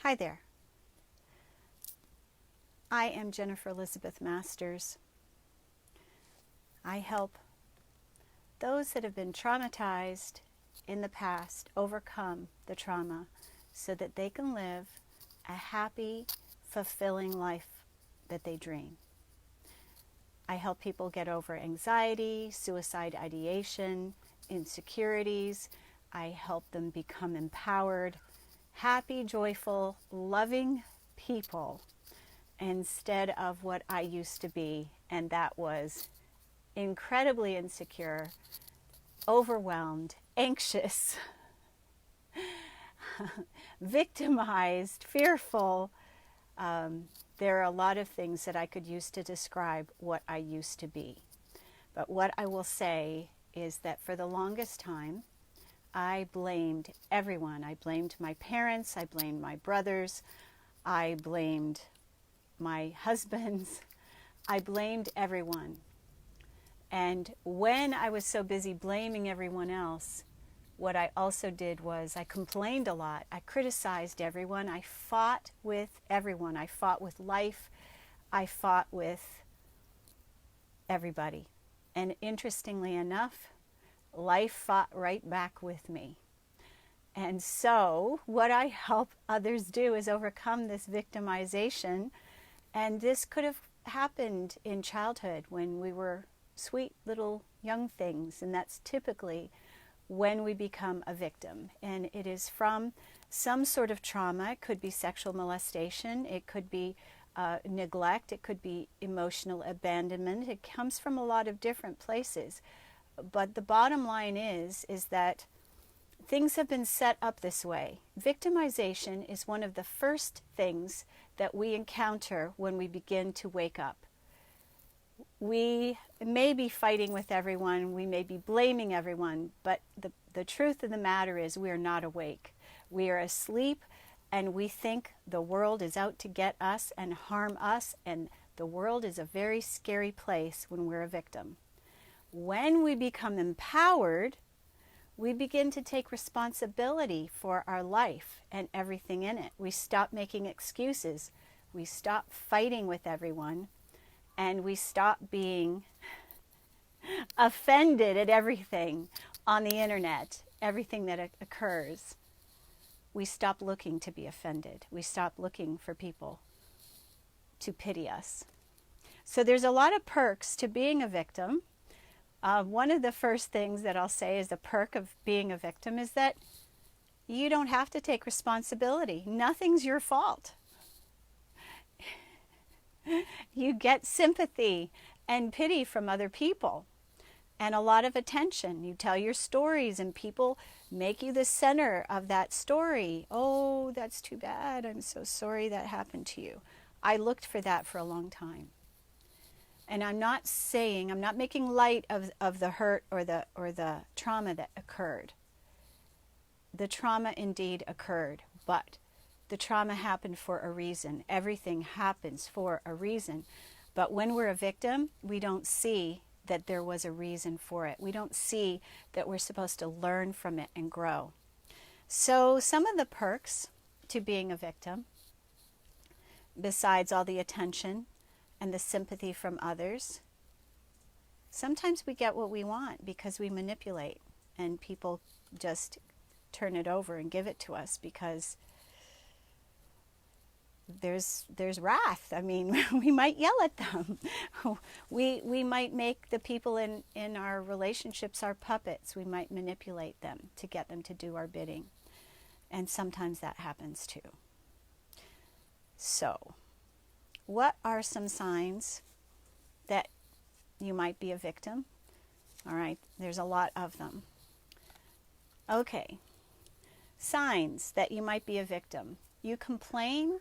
Hi there. I am Jennifer Elizabeth Masters. I help those that have been traumatized in the past overcome the trauma so that they can live a happy, fulfilling life that they dream. I help people get over anxiety, suicide ideation, insecurities. I help them become empowered, happy, joyful, loving people instead of what I used to be, and that was incredibly insecure, overwhelmed, anxious, victimized, fearful. There are a lot of things that I could use to describe what I used to be. But what I will say is that for the longest time, I blamed everyone. I blamed my parents, I blamed my brothers, I blamed my husbands, I blamed everyone. And when I was so busy blaming everyone else, what I also did was I complained a lot. I criticized everyone. I fought with everyone. I fought with life. I fought with everybody. And interestingly enough, life fought right back with me. And so what I help others do is overcome this victimization. And this could have happened in childhood when we were sweet little young things. And that's typically when we become a victim. And it is from some sort of trauma. It could be sexual molestation. It could be neglect. It could be emotional abandonment. It comes from a lot of different places. But the bottom line is that things have been set up this way. Victimization is one of the first things that we encounter when we begin to wake up. We may be fighting with everyone, we may be blaming everyone, but the truth of the matter is we are not awake. We are asleep and we think the world is out to get us and harm us, and the world is a very scary place when we're a victim. When we become empowered, we begin to take responsibility for our life and everything in it. We stop making excuses. We stop fighting with everyone. And we stop being offended at everything on the internet, everything that occurs. We stop looking to be offended. We stop looking for people to pity us. So there's a lot of perks to being a victim. One of the first things that I'll say is a perk of being a victim is that you don't have to take responsibility. Nothing's your fault. You get sympathy and pity from other people and a lot of attention. You tell your stories and people make you the center of that story. Oh, that's too bad. I'm so sorry that happened to you. I looked for that for a long time. And I'm not making light of the hurt or the trauma that occurred. The trauma indeed occurred, but the trauma happened for a reason. Everything happens for a reason. But when we're a victim, we don't see that there was a reason for it. We don't see that we're supposed to learn from it and grow. So some of the perks to being a victim, besides all the attention and the sympathy from others, sometimes we get what we want because we manipulate and people just turn it over and give it to us because there's wrath. I mean, we might yell at them. We might make the people in our relationships our puppets. We might manipulate them to get them to do our bidding. And sometimes that happens too. So, what are some signs that you might be a victim? All right, there's a lot of them. Okay, signs that you might be a victim. You complain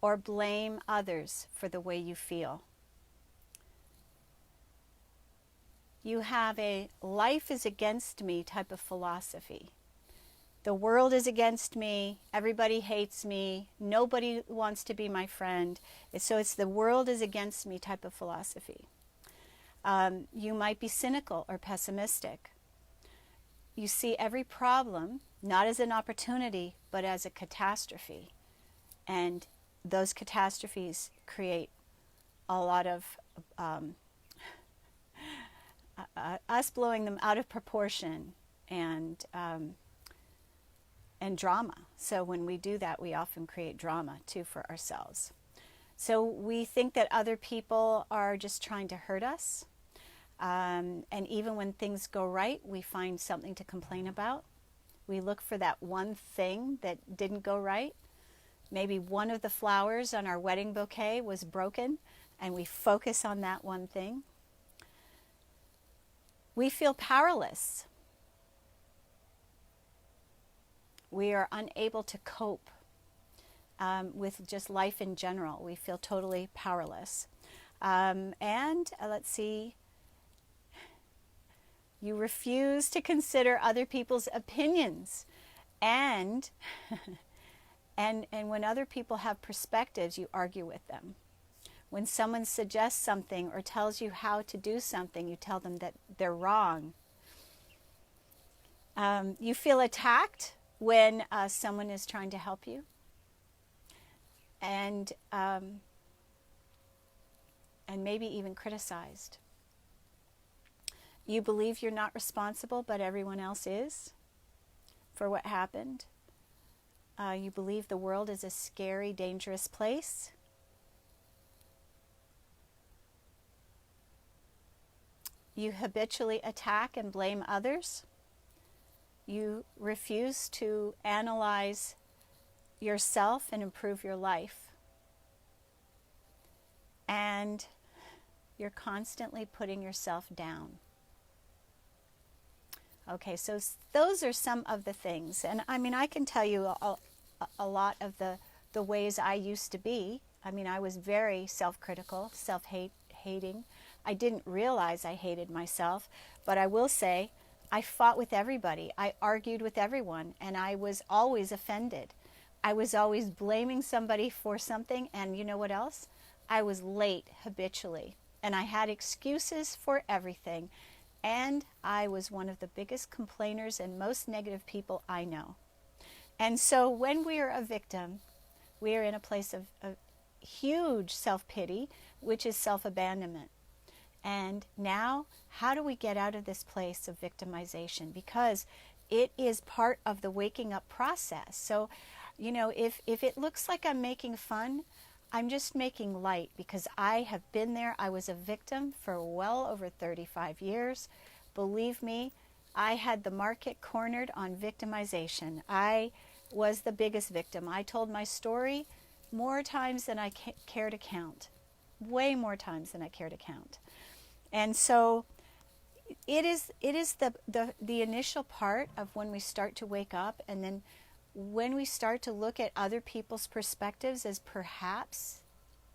or blame others for the way you feel. You have a life is against me type of philosophy. The world is against me, everybody hates me, nobody wants to be my friend. So it's the world is against me type of philosophy. You might be cynical or pessimistic. You see every problem not as an opportunity, but as a catastrophe. And those catastrophes create a lot of us blowing them out of proportion and drama. So when we do that, we often create drama too for ourselves. So we think that other people are just trying to hurt us. And even when things go right, we find something to complain about. We look for that one thing that didn't go right. Maybe one of the flowers on our wedding bouquet was broken, and we focus on that one thing. We feel powerless. We are unable to cope with just life in general. We feel totally powerless. Let's see, you refuse to consider other people's opinions. And when other people have perspectives, you argue with them. When someone suggests something or tells you how to do something, you tell them that they're wrong. You feel attacked when someone is trying to help you. And maybe even criticized. You believe you're not responsible, but everyone else is for what happened. You believe the world is a scary, dangerous place. You habitually attack and blame others. You refuse to analyze yourself and improve your life. And you're constantly putting yourself down. Okay, so those are some of the things. And I mean, I can tell you a lot of the ways I used to be. I mean, I was very self-critical, self-hating. I didn't realize I hated myself, but I will say I fought with everybody. I argued with everyone, and I was always offended. I was always blaming somebody for something, and you know what else? I was late habitually, and I had excuses for everything, and I was one of the biggest complainers and most negative people I know. And so when we are a victim, we are in a place of huge self-pity, which is self-abandonment. And now, how do we get out of this place of victimization? Because it is part of the waking up process. So, you know, if it looks like I'm making fun, I'm just making light, because I have been there. I was a victim for well over 35 years. Believe me, I had the market cornered on victimization. I was the biggest victim. I told my story more times than I care to count. Way more times than I care to count. And so it is the initial part of when we start to wake up, and then when we start to look at other people's perspectives as perhaps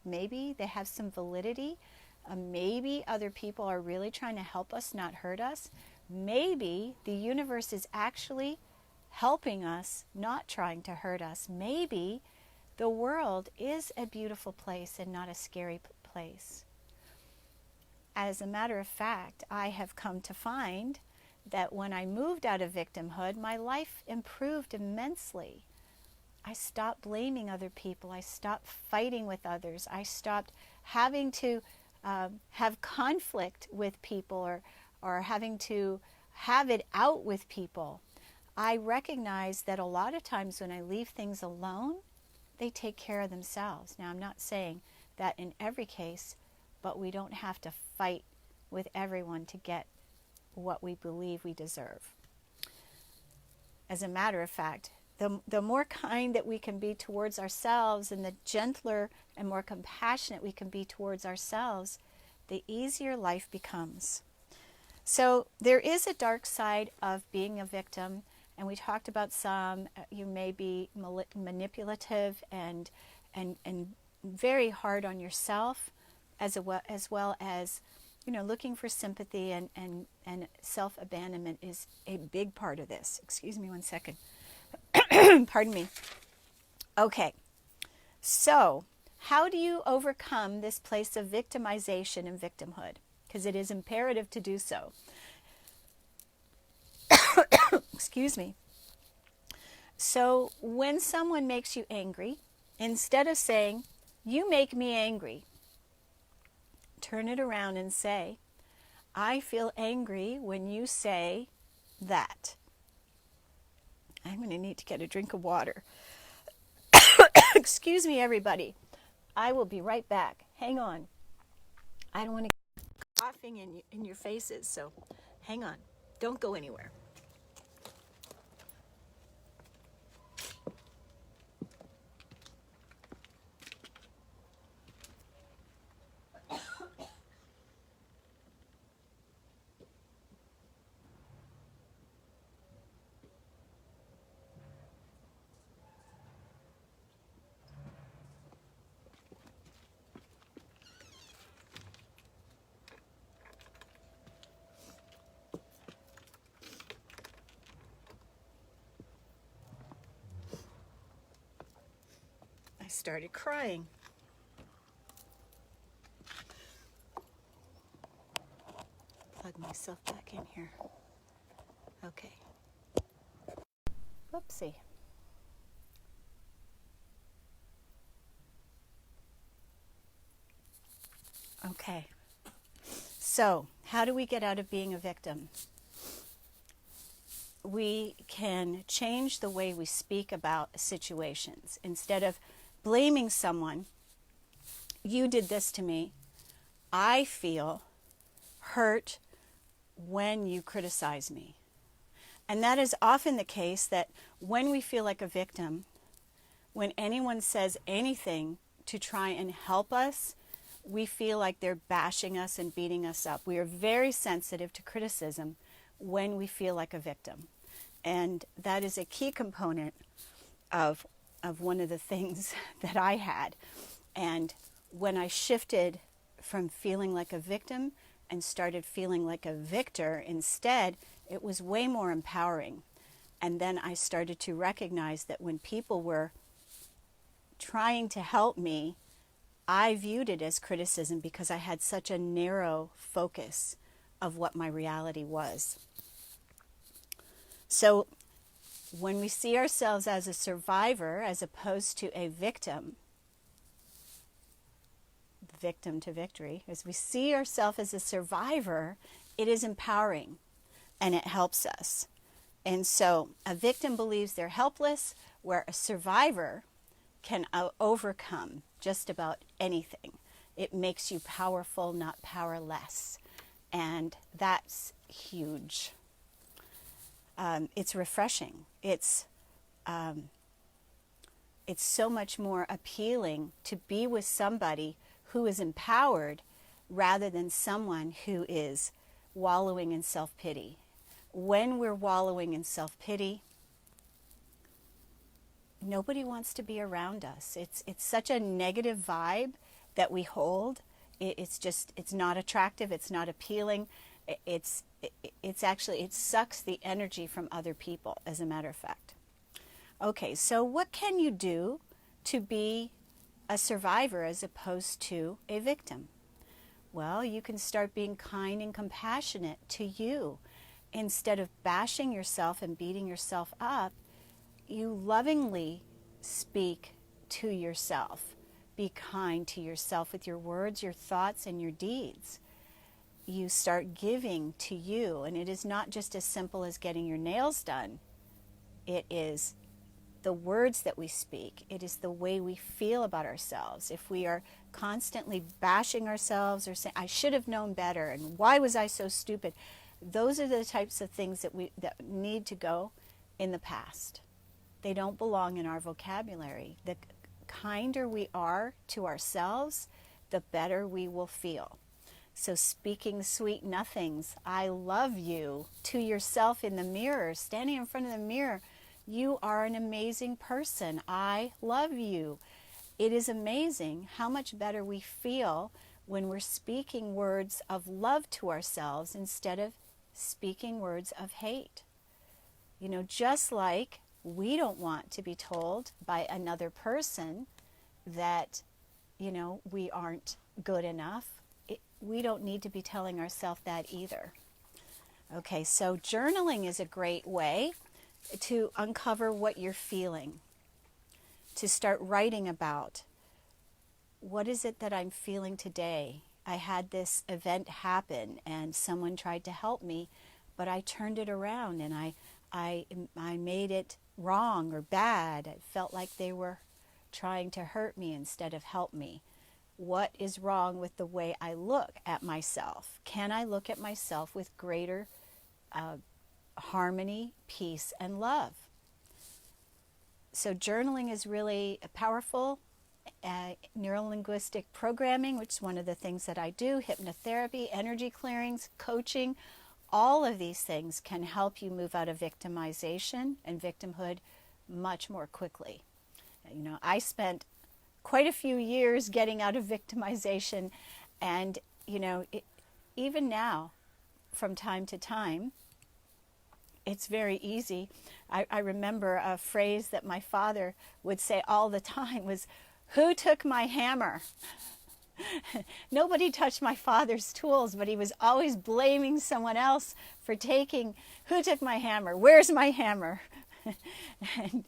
maybe they have some validity, maybe other people are really trying to help us, not hurt us. Maybe the universe is actually helping us, not trying to hurt us. Maybe the world is a beautiful place and not a scary place. As a matter of fact, I have come to find that when I moved out of victimhood, my life improved immensely. I stopped blaming other people. I stopped fighting with others. I stopped having to have conflict with people, or having to have it out with people. I recognize that a lot of times when I leave things alone, they take care of themselves. Now, I'm not saying that in every case, but we don't have to fight with everyone to get what we believe we deserve. As a matter of fact, the more kind that we can be towards ourselves, and the gentler and more compassionate we can be towards ourselves, the easier life becomes. So there is a dark side of being a victim, and we talked about some. You may be manipulative and very hard on yourself, as well as, you know, looking for sympathy, and self-abandonment is a big part of this. Excuse me one second. Pardon me. Okay, so how do you overcome this place of victimization and victimhood? Because it is imperative to do so. Excuse me. So when someone makes you angry, Instead of saying, you make me angry, turn it around and say, I feel angry when you say that. I'm going to need to get a drink of water. Excuse me, everybody. I will be right back. Hang on. I don't want to get coughing in your faces, so hang on. Don't go anywhere. I started crying. Plug myself back in here. Okay. Whoopsie. Okay. So, how do we get out of being a victim? We can change the way we speak about situations. Instead of blaming someone, you did this to me, I feel hurt when you criticize me. And that is often the case, that when we feel like a victim, when anyone says anything to try and help us, we feel like they're bashing us and beating us up. We are very sensitive to criticism when we feel like a victim. And that is a key component of one of the things that I had. And when I shifted from feeling like a victim and started feeling like a victor instead, it was way more empowering. And then I started to recognize that when people were trying to help me, I viewed it as criticism because I had such a narrow focus of what my reality was. So when we see ourselves as a survivor as opposed to a victim to victory, as we see ourselves as a survivor, it is empowering and it helps us. And so a victim believes they're helpless, where a survivor can overcome just about anything. It makes you powerful, not powerless. And that's huge. It's refreshing. It's so much more appealing to be with somebody who is empowered rather than someone who is wallowing in self-pity. When we're wallowing in self-pity, nobody wants to be around us. It's such a negative vibe that we hold. It's not attractive. It's not appealing. It's actually, it sucks the energy from other people, as a matter of fact. Okay, so what can you do to be a survivor as opposed to a victim? Well, you can start being kind and compassionate to you. Instead of bashing yourself and beating yourself up, you lovingly speak to yourself. Be kind to yourself with your words, your thoughts, and your deeds. You start giving to you, and it is not just as simple as getting your nails done. It is the words that we speak. It is the way we feel about ourselves. If we are constantly bashing ourselves or saying, I should have known better, and why was I so stupid? Those are the types of things that need to go in the past. They don't belong in our vocabulary. The kinder we are to ourselves, the better we will feel. So speaking sweet nothings, I love you, to yourself in the mirror, standing in front of the mirror, you are an amazing person. I love you. It is amazing how much better we feel when we're speaking words of love to ourselves instead of speaking words of hate. You know, just like we don't want to be told by another person that, you know, we aren't good enough. We don't need to be telling ourselves that either. Okay, so journaling is a great way to uncover what you're feeling, to start writing about what is it that I'm feeling today. I had this event happen and someone tried to help me, but I turned it around and I made it wrong or bad. It felt like they were trying to hurt me instead of help me. What is wrong with the way I look at myself? Can I look at myself with greater harmony, peace, and love? So journaling is really powerful. Neuro-linguistic programming, which is one of the things that I do, hypnotherapy, energy clearings, coaching, all of these things can help you move out of victimization and victimhood much more quickly. You know, I spent quite a few years getting out of victimization, and you know, even now, from time to time, it's very easy. I remember a phrase that my father would say all the time was, "Who took my hammer?" Nobody touched my father's tools, but he was always blaming someone else for taking, "Who took my hammer? Where's my hammer?" and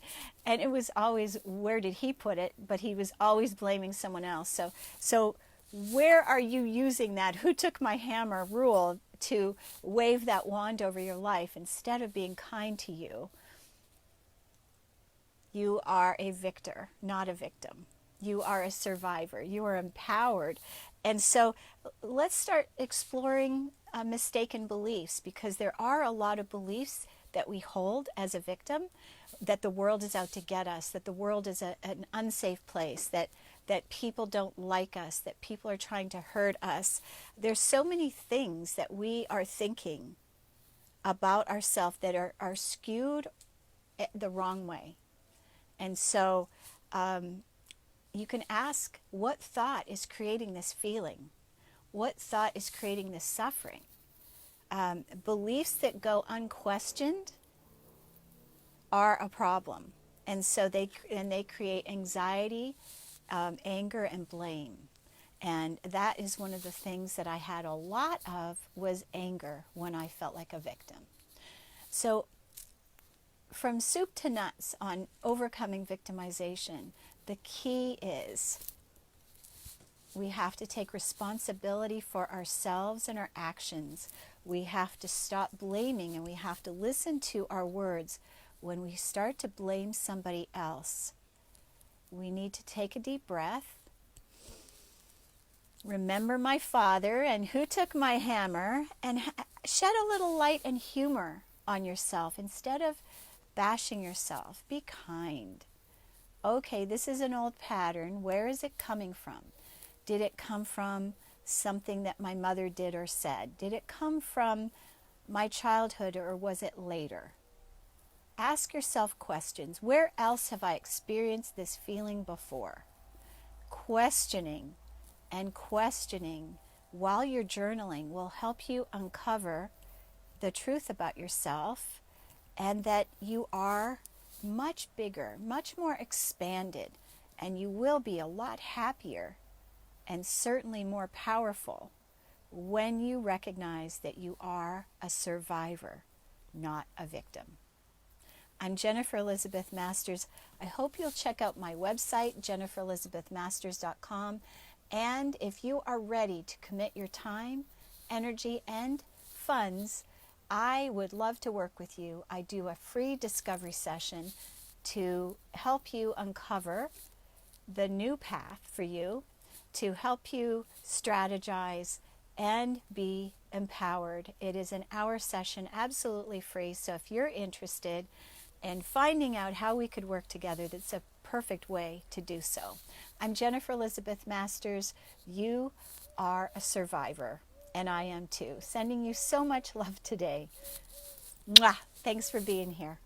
it was always, where did he put it? But he was always blaming someone else. So where are you using that "who took my hammer" rule to wave that wand over your life instead of being kind to you? You are a victor, not a victim. You are a survivor. You are empowered. And so let's start exploring mistaken beliefs, because there are a lot of beliefs that we hold as a victim, that the world is out to get us, that the world is an unsafe place, that people don't like us, that people are trying to hurt us. There's so many things that we are thinking about ourselves that are skewed the wrong way. And so you can ask, what thought is creating this feeling? What thought is creating this suffering? Beliefs that go unquestioned are a problem. And so they create anxiety, anger, and blame. And that is one of the things that I had a lot of, was anger when I felt like a victim. So from soup to nuts on overcoming victimization, the key is we have to take responsibility for ourselves and our actions. We have to stop blaming, and we have to listen to our words. When we start to blame somebody else, we need to take a deep breath. Remember my father and who took my hammer, and shed a little light and humor on yourself instead of bashing yourself. Be kind. Okay, this is an old pattern. Where is it coming from? Did it come from something that my mother did or said? Did it come from my childhood, or was it later? Ask yourself questions. Where else have I experienced this feeling before? Questioning and questioning while you're journaling will help you uncover the truth about yourself, and that you are much bigger, much more expanded, and you will be a lot happier and certainly more powerful when you recognize that you are a survivor, not a victim. I'm Jennifer Elizabeth Masters. I hope you'll check out my website, jenniferelizabethmasters.com. And if you are ready to commit your time, energy, and funds, I would love to work with you. I do a free discovery session to help you uncover the new path for you, to help you strategize and be empowered. It is an hour session, absolutely free. So if you're interested in finding out how we could work together, that's a perfect way to do so. I'm Jennifer Elizabeth Masters. You are a survivor, and I am too. Sending you so much love today. Mwah! Thanks for being here.